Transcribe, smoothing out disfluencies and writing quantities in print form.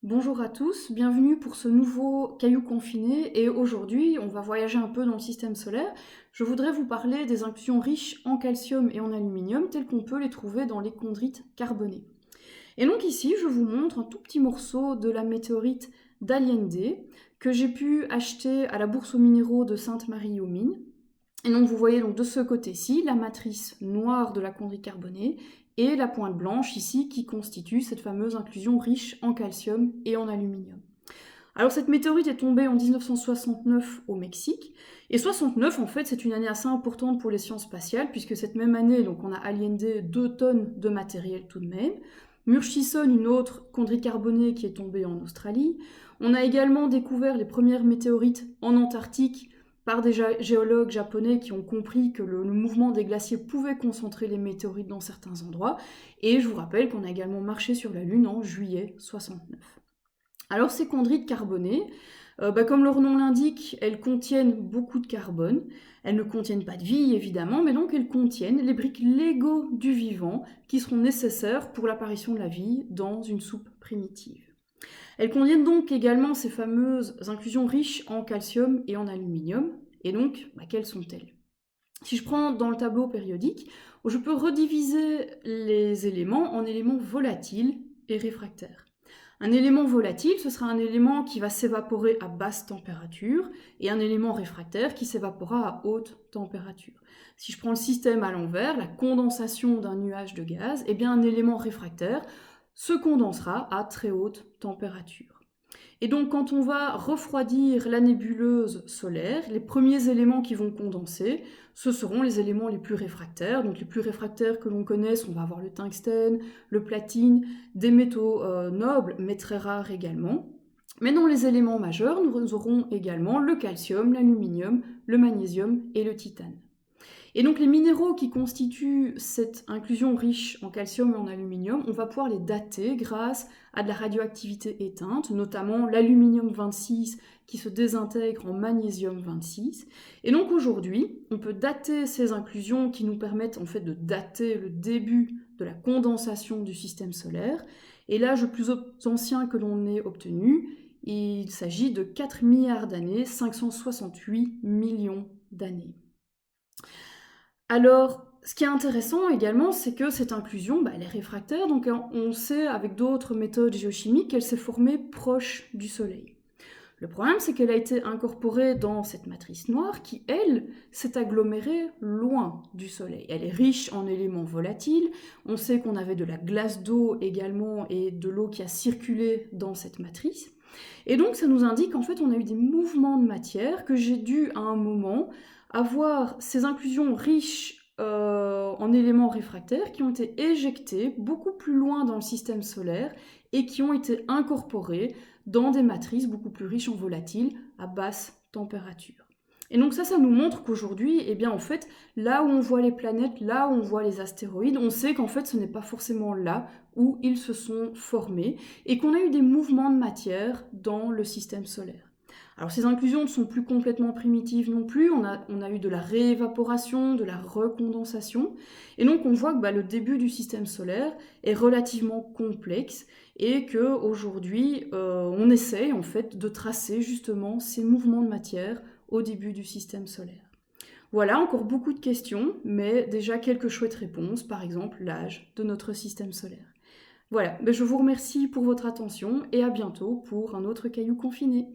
Bonjour à tous, bienvenue pour ce nouveau caillou confiné et aujourd'hui on va voyager un peu dans le système solaire. Je voudrais vous parler des inclusions riches en calcium et en aluminium telles qu'on peut les trouver dans les chondrites carbonées. Et donc ici je vous montre un tout petit morceau de la météorite d'Allende que j'ai pu acheter à la bourse aux minéraux de Sainte-Marie-aux-Mines. Et donc vous voyez donc de ce côté-ci la matrice noire de la chondrite carbonée et la pointe blanche ici qui constitue cette fameuse inclusion riche en calcium et en aluminium. Alors cette météorite est tombée en 1969 au Mexique, et 69 en fait c'est une année assez importante pour les sciences spatiales, puisque cette même année donc on a aliéné 2 tonnes de matériel tout de même, Murchison, une autre chondrite carbonée qui est tombée en Australie, on a également découvert les premières météorites en Antarctique par des géologues japonais qui ont compris que le mouvement des glaciers pouvait concentrer les météorites dans certains endroits, et je vous rappelle qu'on a également marché sur la Lune en juillet 69. Alors ces chondrites carbonées, comme leur nom l'indique, elles contiennent beaucoup de carbone. Elles ne contiennent pas de vie évidemment, mais donc elles contiennent les briques Lego du vivant qui seront nécessaires pour l'apparition de la vie dans une soupe primitive. Elles contiennent donc également ces fameuses inclusions riches en calcium et en aluminium. Et donc, quelles sont-elles? Si je prends dans le tableau périodique, je peux rediviser les éléments en éléments volatiles et réfractaires. Un élément volatile, ce sera un élément qui va s'évaporer à basse température et un élément réfractaire qui s'évaporera à haute température. Si je prends le système à l'envers, la condensation d'un nuage de gaz, eh bien un élément réfractaire se condensera à très haute température. Et donc quand on va refroidir la nébuleuse solaire, les premiers éléments qui vont condenser, ce seront les éléments les plus réfractaires. Donc les plus réfractaires que l'on connaisse, on va avoir le tungstène, le platine, des métaux nobles, mais très rares également. Mais dans les éléments majeurs, nous aurons également le calcium, l'aluminium, le magnésium et le titane. Et donc les minéraux qui constituent cette inclusion riche en calcium et en aluminium, on va pouvoir les dater grâce à de la radioactivité éteinte, notamment l'aluminium 26 qui se désintègre en magnésium 26. Et donc aujourd'hui, on peut dater ces inclusions qui nous permettent en fait de dater le début de la condensation du système solaire. Et l'âge le plus ancien que l'on ait obtenu, il s'agit de 4 milliards d'années, 568 millions d'années. Alors, ce qui est intéressant également, c'est que cette inclusion, elle est réfractaire, donc on sait avec d'autres méthodes géochimiques qu'elle s'est formée proche du Soleil. Le problème, c'est qu'elle a été incorporée dans cette matrice noire qui, elle, s'est agglomérée loin du Soleil. Elle est riche en éléments volatiles, on sait qu'on avait de la glace d'eau également et de l'eau qui a circulé dans cette matrice. Et donc ça nous indique qu'en fait on a eu des mouvements de matière, que j'ai dû à un moment avoir ces inclusions riches en éléments réfractaires qui ont été éjectés beaucoup plus loin dans le système solaire et qui ont été incorporés dans des matrices beaucoup plus riches en volatiles à basse température. Et donc ça nous montre qu'aujourd'hui, eh bien en fait, là où on voit les planètes, là où on voit les astéroïdes, on sait qu'en fait ce n'est pas forcément là où ils se sont formés et qu'on a eu des mouvements de matière dans le système solaire. Alors ces inclusions ne sont plus complètement primitives non plus, on a eu de la réévaporation, de la recondensation, et donc on voit que le début du système solaire est relativement complexe et qu'aujourd'hui on essaye en fait de tracer justement ces mouvements de matière au début du système solaire. Voilà, encore beaucoup de questions, mais déjà quelques chouettes réponses, par exemple l'âge de notre système solaire. Voilà, je vous remercie pour votre attention et à bientôt pour un autre caillou confiné.